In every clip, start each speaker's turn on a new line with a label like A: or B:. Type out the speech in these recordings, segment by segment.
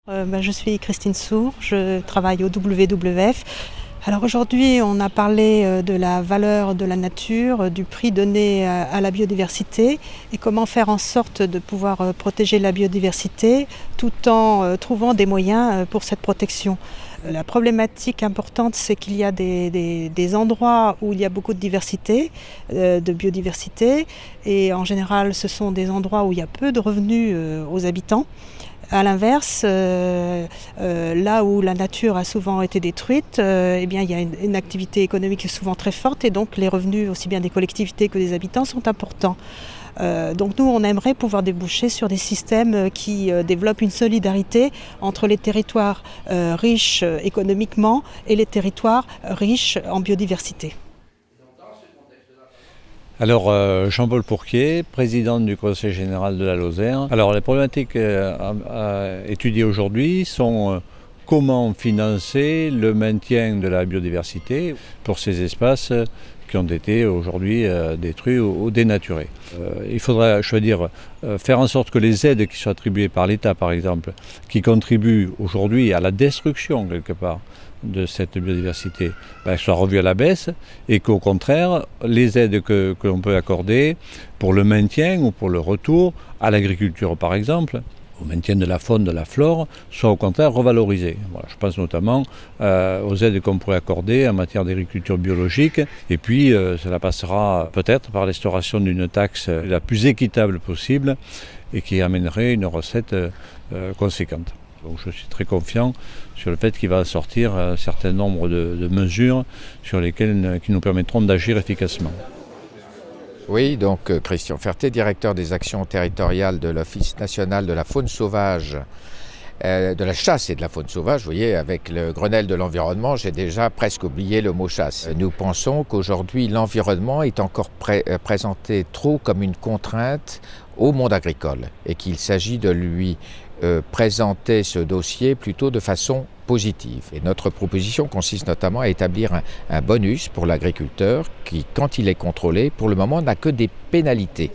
A: Je suis Christine Sour, je travaille au WWF. Alors aujourd'hui, on a parlé de la valeur de la nature, du prix donné à la biodiversité et comment faire en sorte de pouvoir protéger la biodiversité tout en trouvant des moyens pour cette protection. La problématique importante, c'est qu'il y a des endroits où il y a beaucoup de diversité, de biodiversité, et en général, ce sont des endroits où il y a peu de revenus aux habitants. À l'inverse, là où la nature a souvent été détruite, eh bien, il y a une activité économique qui est souvent très forte et donc les revenus aussi bien des collectivités que des habitants sont importants. Donc nous, on aimerait pouvoir déboucher sur des systèmes qui développent une solidarité entre les territoires riches économiquement et les territoires riches en biodiversité.
B: Alors, Jean-Paul Pourquier, président du Conseil général de la Lozère. Alors, les problématiques étudiées aujourd'hui sont comment financer le maintien de la biodiversité pour ces espaces qui ont été aujourd'hui détruits ou dénaturés. Il faudra, je veux dire, faire en sorte que les aides qui sont attribuées par l'État, par exemple, qui contribuent aujourd'hui à la destruction, quelque part, de cette biodiversité, soient revues à la baisse et qu'au contraire, les aides que l'on peut accorder pour le maintien ou pour le retour à l'agriculture, par exemple, au maintien de la faune, de la flore, soient au contraire revalorisées. Voilà, je pense notamment aux aides qu'on pourrait accorder en matière d'agriculture biologique. Et puis, cela passera peut-être par l'instauration d'une taxe la plus équitable possible et qui amènerait une recette conséquente. Donc je suis très confiant sur le fait qu'il va sortir un certain nombre de mesures qui nous permettront d'agir efficacement.
C: Oui, donc Christian Ferté, directeur des actions territoriales de l'Office national de la faune sauvage, de la chasse et de la faune sauvage. Vous voyez, avec le Grenelle de l'environnement, j'ai déjà presque oublié le mot chasse. Nous pensons qu'aujourd'hui, l'environnement est encore présenté trop comme une contrainte au monde agricole et qu'il s'agit de lui présenter ce dossier plutôt de façon positive. Et notre proposition consiste notamment à établir un bonus pour l'agriculteur qui, quand il est contrôlé, pour le moment n'a que des pénalités.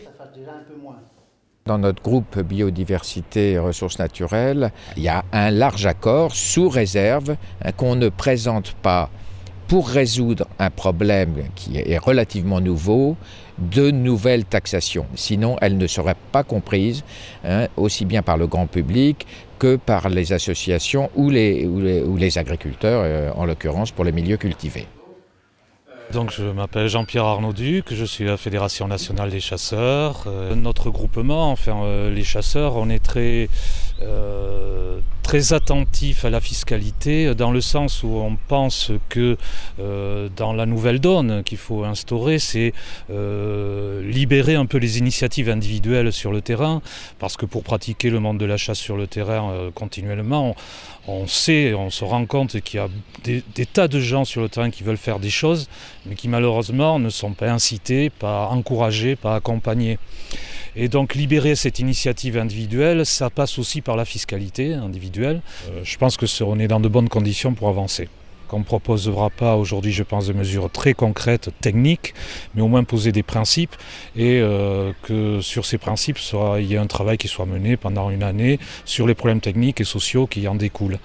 C: Dans notre groupe biodiversité et ressources naturelles, il y a un large accord sous réserve qu'on ne présente pas pour résoudre un problème qui est relativement nouveau, de nouvelles taxations. Sinon, elles ne seraient pas comprises aussi bien par le grand public que par les associations ou les agriculteurs, en l'occurrence pour les milieux cultivés.
D: Donc je m'appelle Jean-Pierre Arnaud-Duc, je suis à la Fédération nationale des chasseurs. Notre groupement, les chasseurs, on est très attentif à la fiscalité dans le sens où on pense que dans la nouvelle donne qu'il faut instaurer, c'est libérer un peu les initiatives individuelles sur le terrain, parce que pour pratiquer le monde de la chasse sur le terrain continuellement, on se rend compte qu'il y a des tas de gens sur le terrain qui veulent faire des choses, mais qui malheureusement ne sont pas incités, pas encouragés, pas accompagnés. Et donc libérer cette initiative individuelle, ça passe aussi par la fiscalité individuelle. Je pense qu'on est dans de bonnes conditions pour avancer. Qu'on ne proposera pas aujourd'hui, je pense, de mesures très concrètes, techniques, mais au moins poser des principes et que sur ces principes, il y ait un travail qui soit mené pendant une année sur les problèmes techniques et sociaux qui en découlent.